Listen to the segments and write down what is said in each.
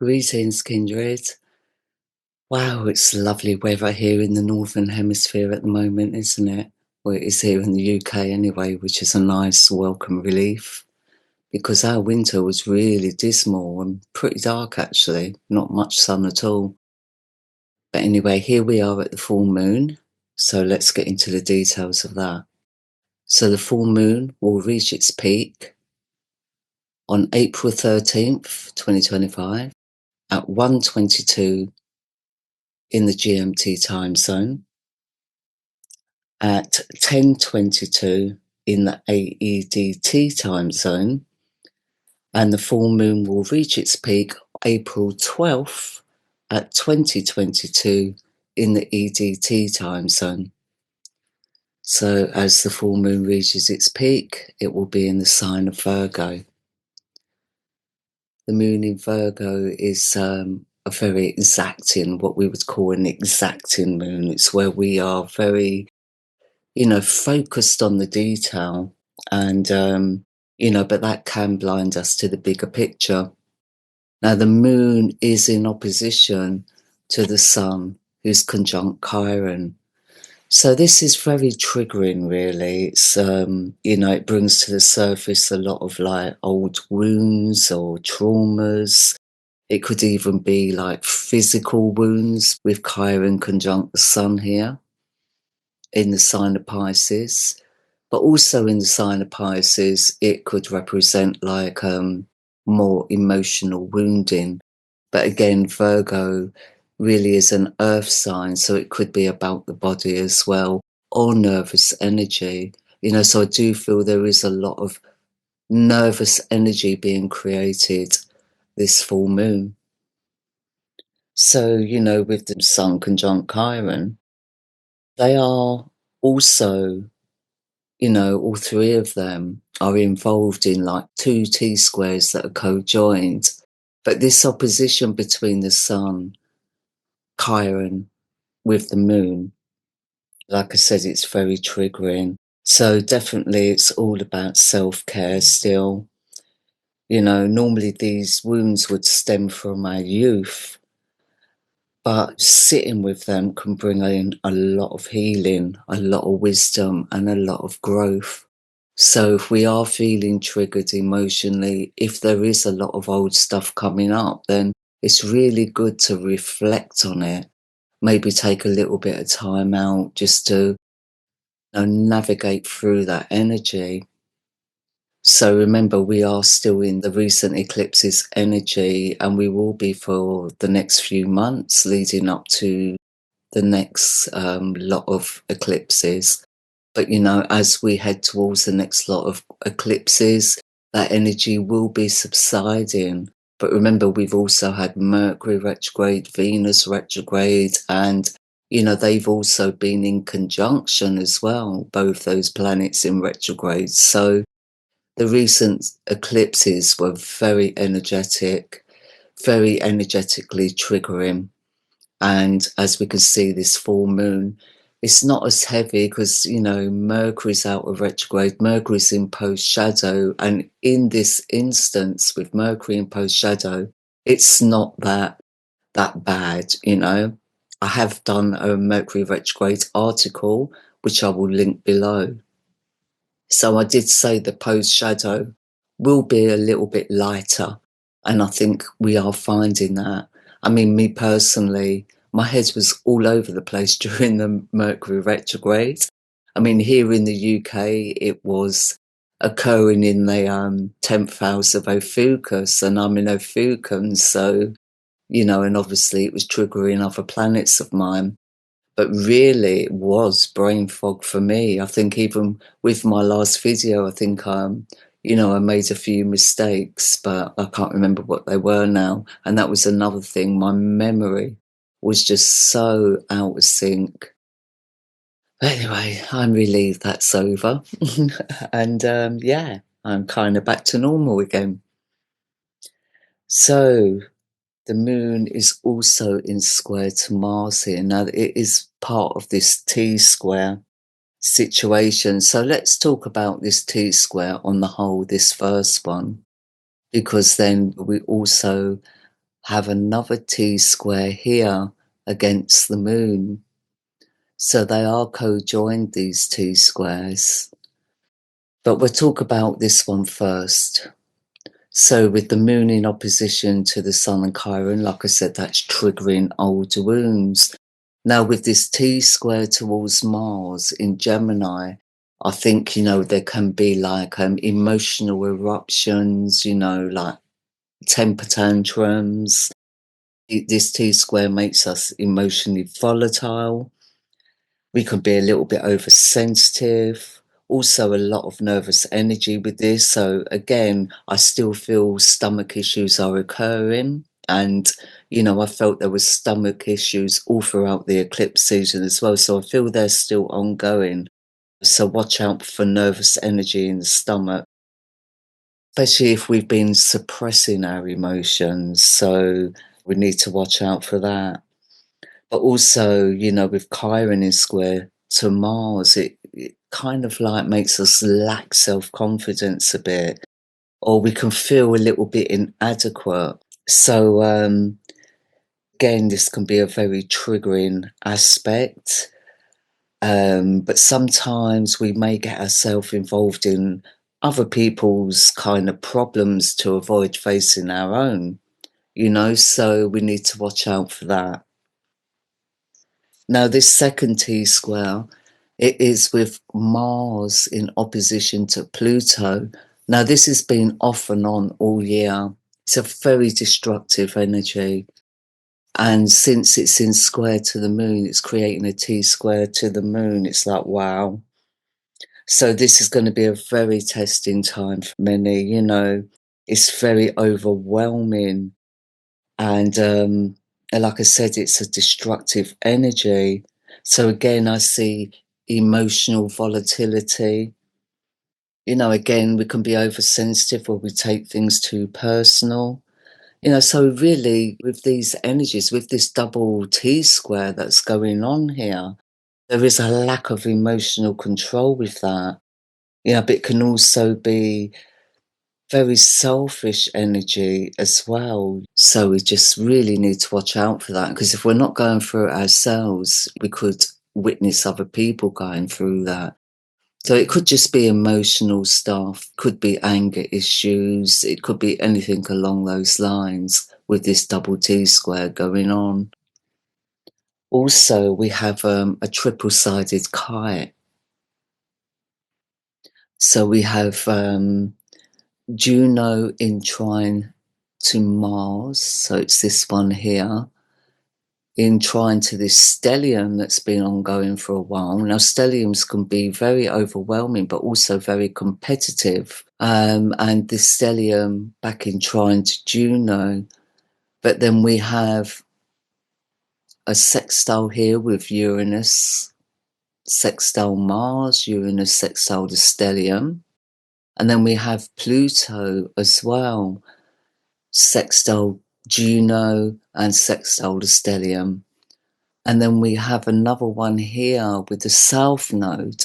Greetings, kindred. Wow, it's lovely weather here in the Northern Hemisphere at the moment, isn't it? Well, it is here in the UK anyway, which is a nice welcome relief because our winter was really dismal and pretty dark actually, not much sun at all. But anyway, here we are at the full moon, so let's get into the details of that. So the full moon will reach its peak on April 13th, 2025 at 1:22 in the GMT time zone, at 10:22 in the AEDT time zone, and the full moon will reach its peak April 12th at 20:22 in the EDT time zone. So as the full moon reaches its peak, it will be in the sign of Virgo. The moon in Virgo is a very exacting, what we would call an exacting moon. It's where we are very focused on the detail and, but that can blind us to the bigger picture. Now, the moon is in opposition to the sun, who's conjunct Chiron. So this is very triggering, really. It's, it brings to the surface a lot of like old wounds or traumas. It could even be like physical wounds with Chiron conjunct the sun here in the sign of Pisces. But also in the sign of Pisces, it could represent like more emotional wounding. But again, Virgo really is an earth sign, so it could be about the body as well, or nervous energy. So I do feel there is a lot of nervous energy being created this full moon. So, with the sun conjunct Chiron, they are also, all three of them are involved in like two T squares that are co-joined. But this opposition between the sun, Chiron, with the moon, like I said, it's very triggering. So definitely it's all about self-care still. Normally these wounds would stem from our youth, but sitting with them can bring in a lot of healing, a lot of wisdom, and a lot of growth. So if we are feeling triggered emotionally, if there is a lot of old stuff coming up, then it's really good to reflect on it. Maybe take a little bit of time out just to navigate through that energy. So remember, we are still in the recent eclipses energy, and we will be for the next few months leading up to the next lot of eclipses. But as we head towards the next lot of eclipses, that energy will be subsiding. But remember, we've also had Mercury retrograde, Venus retrograde, and they've also been in conjunction as well, both those planets in retrograde. So the recent eclipses were very energetic, very energetically triggering. And as we can see, this full moon, it's not as heavy because, Mercury's out of retrograde, Mercury's in post shadow. And in this instance with Mercury in post shadow, it's not that bad, I have done a Mercury retrograde article, which I will link below. So I did say the post shadow will be a little bit lighter. And I think we are finding that. I mean, me personally, my head was all over the place during the Mercury retrograde. I mean, here in the UK, it was occurring in the 10th house of Ophiuchus, and I'm in Ophiuchus. So, and obviously it was triggering other planets of mine. But really, it was brain fog for me. I think even with my last video, I think I made a few mistakes, but I can't remember what they were now. And that was another thing. My memory was just so out of sync. Anyway, I'm relieved that's over. And yeah, I'm kind of back to normal again. So the moon is also in square to Mars here. Now, it is part of this T square situation. So let's talk about this T square on the whole, this first one, because then we also have another T-square here against the moon. So they are co-joined, these T-squares. But we'll talk about this one first. So with the moon in opposition to the sun and Chiron, like I said, that's triggering old wounds. Now with this T-square towards Mars in Gemini, I think, there can be like emotional eruptions, like temper tantrums. This T-square makes us emotionally volatile. We can be a little bit oversensitive. Also, a lot of nervous energy with this. So again, I still feel stomach issues are occurring. And, I felt there was stomach issues all throughout the eclipse season as well. So I feel they're still ongoing. So watch out for nervous energy in the stomach, especially if we've been suppressing our emotions. So we need to watch out for that. But also, with Chiron in square to Mars, it kind of like makes us lack self-confidence a bit, or we can feel a little bit inadequate. So again, this can be a very triggering aspect. But sometimes we may get ourselves involved in other people's kind of problems to avoid facing our own, so we need to watch out for that. Now, this second T-square, it is with Mars in opposition to Pluto. Now, this has been off and on all year. It's a very destructive energy. And since it's in square to the moon, it's creating a T-square to the moon. It's like, wow. So this is going to be a very testing time for many, It's very overwhelming. And like I said, it's a destructive energy. So again, I see emotional volatility. Again, we can be oversensitive or we take things too personal. So really with these energies, with this double T-square that's going on here, there is a lack of emotional control with that. But it can also be very selfish energy as well. So we just really need to watch out for that, because if we're not going through it ourselves, we could witness other people going through that. So it could just be emotional stuff, could be anger issues, it could be anything along those lines with this double T-square going on. Also, we have a triple-sided kite. So we have Juno in trine to Mars, so it's this one here, in trine to this stellium that's been ongoing for a while. Now, stelliums can be very overwhelming, but also very competitive. And this stellium back in trine to Juno. But then we have a sextile here with Uranus, sextile Mars, Uranus sextile the stellium. And then we have Pluto as well, sextile Juno and sextile the stellium. And then we have another one here with the south node,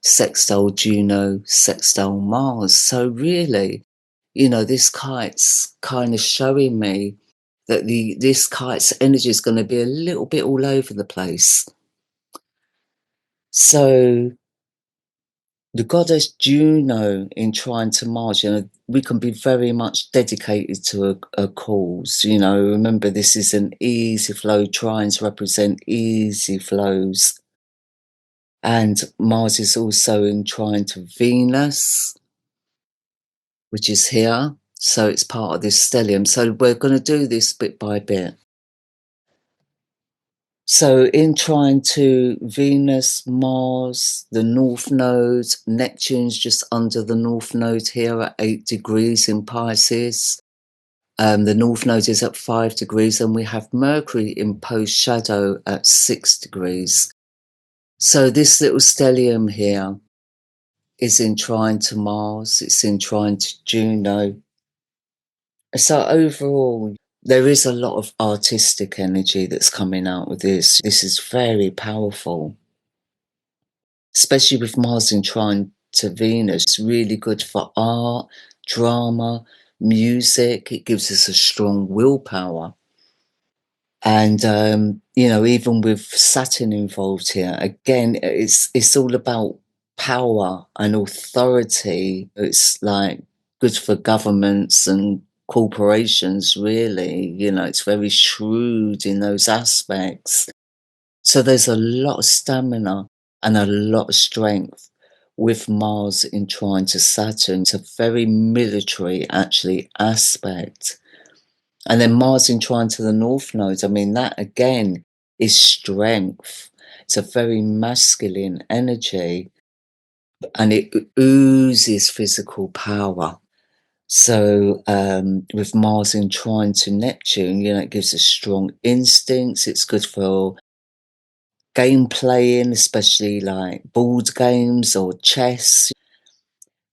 sextile Juno, sextile Mars. So really, this kite's kind of showing me that this kite's energy is going to be a little bit all over the place. So the goddess Juno in trine to Mars, we can be very much dedicated to a cause. Remember, this is an easy flow. Trines represent easy flows. And Mars is also in trine to Venus, which is here. So it's part of this stellium. So we're going to do this bit by bit. So in trine to Venus, Mars, the North Node, Neptune's just under the North Node here at 8 degrees in Pisces. The North Node is at 5 degrees, and we have Mercury in post shadow at 6 degrees. So this little stellium here is in trine to Mars, it's in trine to Juno. So overall, there is a lot of artistic energy that's coming out with this. This is very powerful, especially with Mars in trine to Venus. It's really good for art, drama, music. It gives us a strong willpower. And, even with Saturn involved here, again, it's all about power and authority. It's like good for governments and corporations, really. It's very shrewd in those aspects. So there's a lot of stamina and a lot of strength with Mars in trine to Saturn. It's a very military, actually, aspect. And then Mars in trine to the North Node, I mean, that again is strength. It's a very masculine energy and it oozes physical power. So with Mars in trine to Neptune, it gives us strong instincts. It's good for game playing, especially like board games or chess.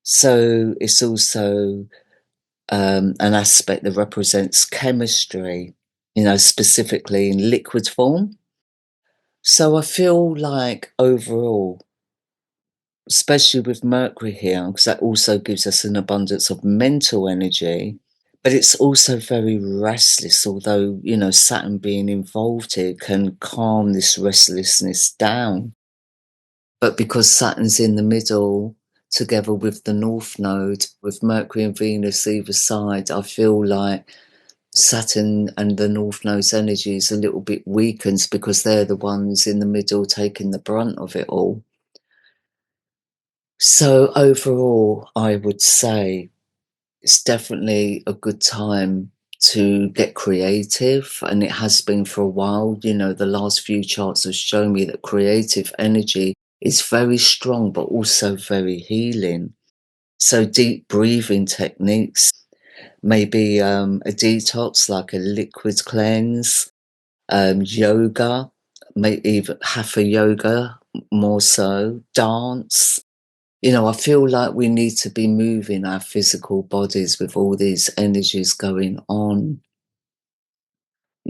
So it's also an aspect that represents chemistry, specifically in liquid form. So I feel like overall, especially with Mercury here, because that also gives us an abundance of mental energy, but it's also very restless, although, Saturn being involved here can calm this restlessness down. But because Saturn's in the middle, together with the North Node, with Mercury and Venus either side, I feel like Saturn and the North Node's energy is a little bit weakened because they're the ones in the middle taking the brunt of it all. So overall, I would say it's definitely a good time to get creative, and it has been for a while. The last few charts have shown me that creative energy is very strong, but also very healing. So deep breathing techniques, maybe a detox like a liquid cleanse, yoga, maybe even hatha yoga, more so, dance. I feel like we need to be moving our physical bodies with all these energies going on.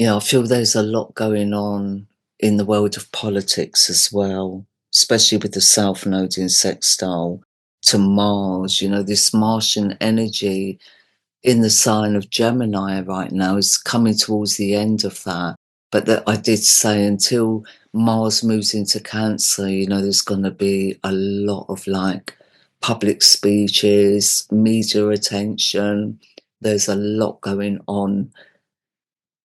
I feel there's a lot going on in the world of politics as well, especially with the South Node in sextile to Mars. This Martian energy in the sign of Gemini right now is coming towards the end of that. But that I did say until Mars moves into Cancer, there's going to be a lot of like public speeches, media attention. There's a lot going on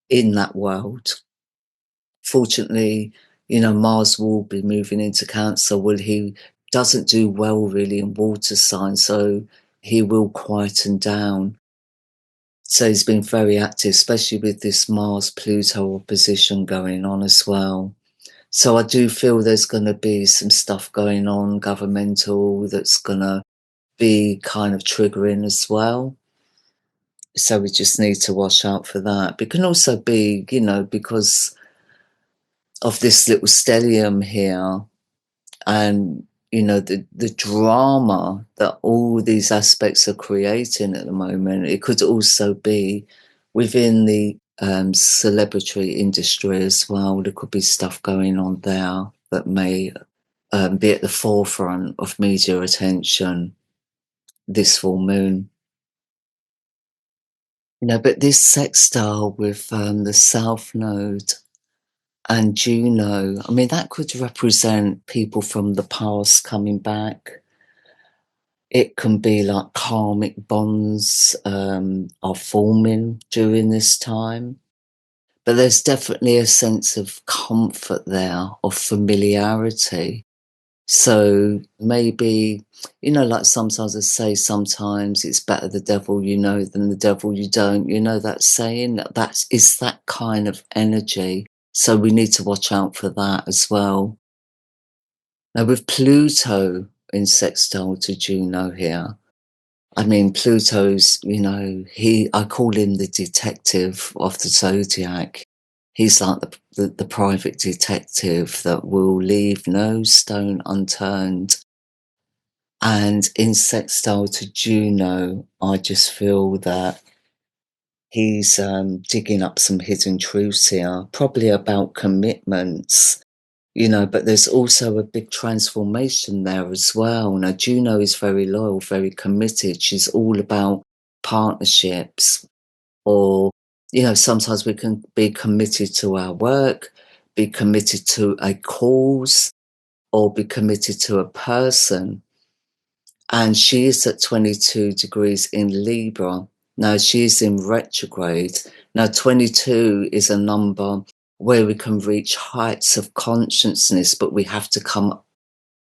in that world. Fortunately, Mars will be moving into Cancer. Well, he doesn't do well really in water signs, so he will quieten down. So he's been very active, especially with this Mars-Pluto opposition going on as well. So I do feel there's going to be some stuff going on, governmental, that's going to be kind of triggering as well. So we just need to watch out for that. But it can also be, because of this little stellium here and, the drama that all these aspects are creating at the moment. It could also be within the celebrity industry as well. There could be stuff going on there that may be at the forefront of media attention this full moon. But this sextile with the South Node and Juno, I mean, that could represent people from the past coming back. It can be like karmic bonds are forming during this time. But there's definitely a sense of comfort there, of familiarity. So maybe, like sometimes I say, sometimes it's better the devil you know than the devil you don't. That saying? It's that kind of energy. So we need to watch out for that as well. Now with Pluto in sextile to Juno here, I mean, Pluto's, I call him the detective of the Zodiac. He's like the private detective that will leave no stone unturned. And in sextile to Juno, I just feel that he's digging up some hidden truths here, probably about commitments, but there's also a big transformation there as well. Now, Juno is very loyal, very committed. She's all about partnerships, or, sometimes we can be committed to our work, be committed to a cause, or be committed to a person. And she is at 22 degrees in Libra. Now she's in retrograde. Now 22 is a number where we can reach heights of consciousness, but we have to come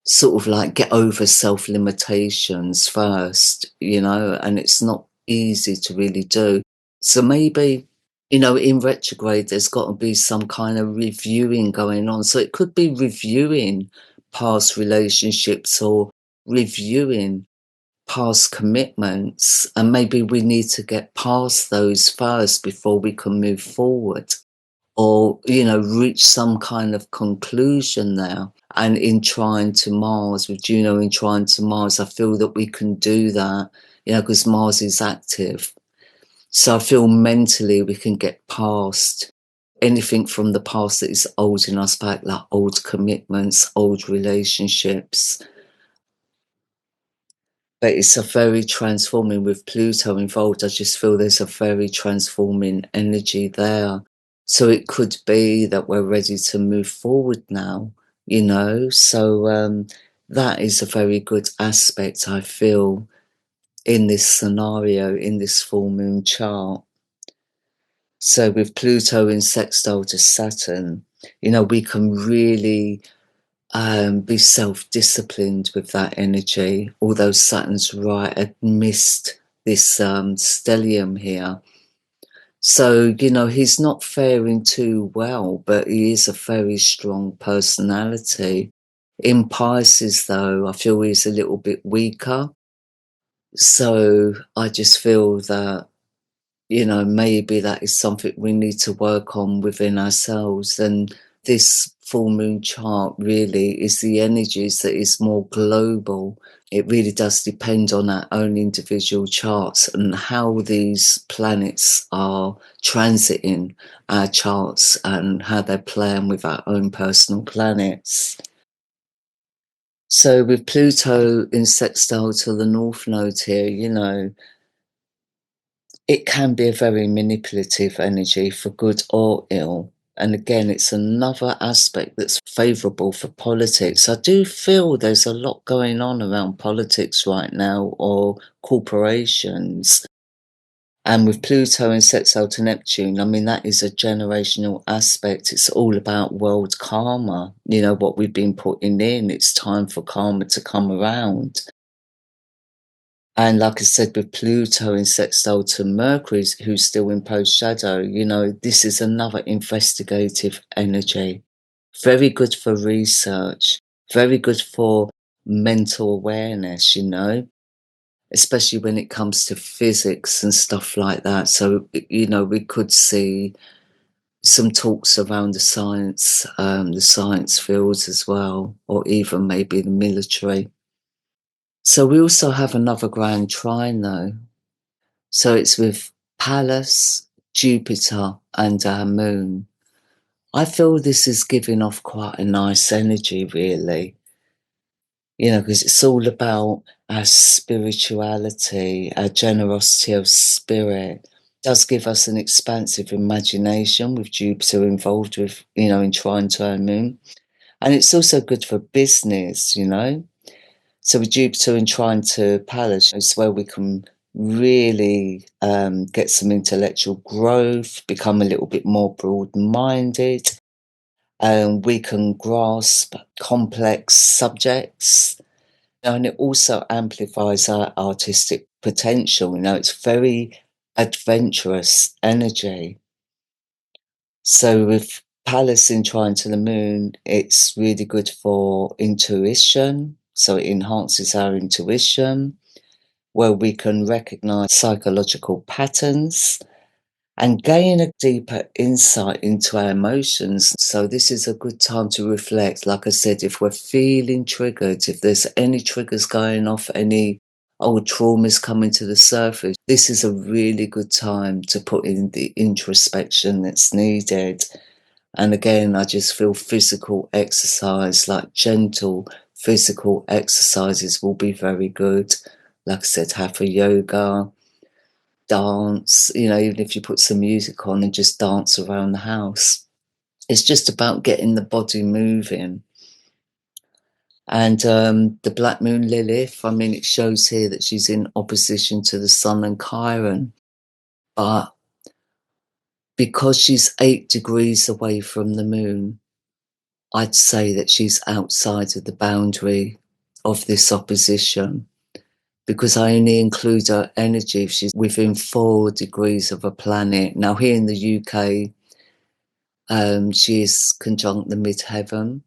sort of like get over self-limitations first, and it's not easy to really do. So maybe, in retrograde, there's got to be some kind of reviewing going on. So it could be reviewing past relationships or reviewing past commitments, and maybe we need to get past those first before we can move forward, or reach some kind of conclusion there. And in trying to Mars, with Juno in trying to Mars, I feel that we can do that, because Mars is active. So I feel mentally we can get past anything from the past that is holding us back, like old commitments, old relationships. But it's a very transforming, with Pluto involved, I just feel there's a very transforming energy there. So it could be that we're ready to move forward now, So that is a very good aspect, I feel, in this scenario, in this full moon chart. So with Pluto in sextile to Saturn, we can really be self-disciplined with that energy, although Saturn's right amidst this stellium here. So, he's not faring too well, but he is a very strong personality. In Pisces, though, I feel he's a little bit weaker. So I just feel that, maybe that is something we need to work on within ourselves. And this full moon chart really is the energies that is more global. It really does depend on our own individual charts and how these planets are transiting our charts and how they're playing with our own personal planets. So with Pluto in sextile to the North Node here, it can be a very manipulative energy for good or ill. And again, it's another aspect that's favourable for politics. I do feel there's a lot going on around politics right now, or corporations. And with Pluto in sextile to Neptune, I mean, that is a generational aspect. It's all about world karma, what we've been putting in. It's time for karma to come around. And like I said, with Pluto in sextile to Mercury, who's still in post shadow, this is another investigative energy. Very good for research, very good for mental awareness, especially when it comes to physics and stuff like that. So, we could see some talks around the science fields as well, or even maybe the military. So we also have another grand trine though. So it's with Pallas, Jupiter, and our moon. I feel this is giving off quite a nice energy, really. Because it's all about our spirituality, our generosity of spirit. It does give us an expansive imagination with Jupiter involved with, in trine to our moon. And it's also good for business, So with Jupiter in trine to Pallas, it's where we can really get some intellectual growth, become a little bit more broad-minded, and we can grasp complex subjects. And it also amplifies our artistic potential. It's very adventurous energy. So with Pallas in trine to the moon, it's really good for intuition. So it enhances our intuition, where we can recognize psychological patterns and gain a deeper insight into our emotions. So this is a good time to reflect. Like I said, if we're feeling triggered, if there's any triggers going off, any old traumas coming to the surface, this is a really good time to put in the introspection that's needed. And again, I just feel physical exercise, like gentle physical exercises, will be very good. Like I said, hatha yoga, dance, even if you put some music on and just dance around the house. It's just about getting the body moving. And the Black Moon Lilith, I mean, it shows here that she's in opposition to the Sun and Chiron. But because she's 8 degrees away from the moon, I'd say that she's outside of the boundary of this opposition, because I only include her energy if she's within 4 degrees of a planet. Now, here in the UK, she is conjunct the midheaven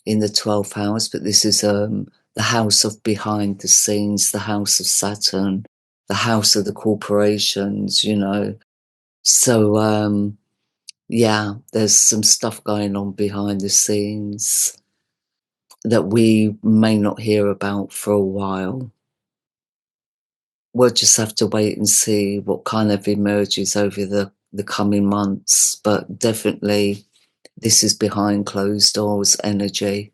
in the 12th house, but this is the house of behind the scenes, the house of Saturn, the house of the corporations, So, yeah, there's some stuff going on behind the scenes that we may not hear about for a while. We'll just have to wait and see what kind of emerges over the coming months. But definitely, this is behind closed doors energy.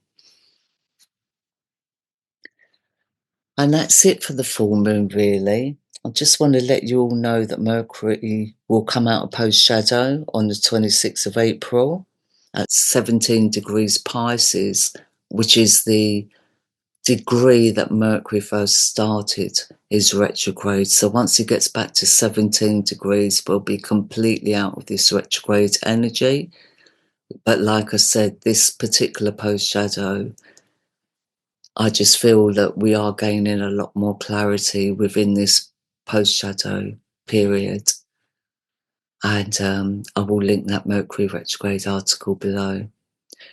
And that's it for the full moon, really. I just want to let you all know that Mercury will come out of post shadow on the 26th of April at 17 degrees Pisces, which is the degree that Mercury first started is retrograde. So once it gets back to 17 degrees, we'll be completely out of this retrograde energy. But like I said, this particular post shadow, I just feel that we are gaining a lot more clarity within this post shadow period. And I will link that Mercury retrograde article below.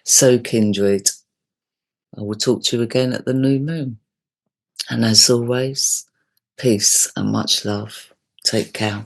So, kindred, I will talk to you again at the new moon. And as always, peace and much love. Take care.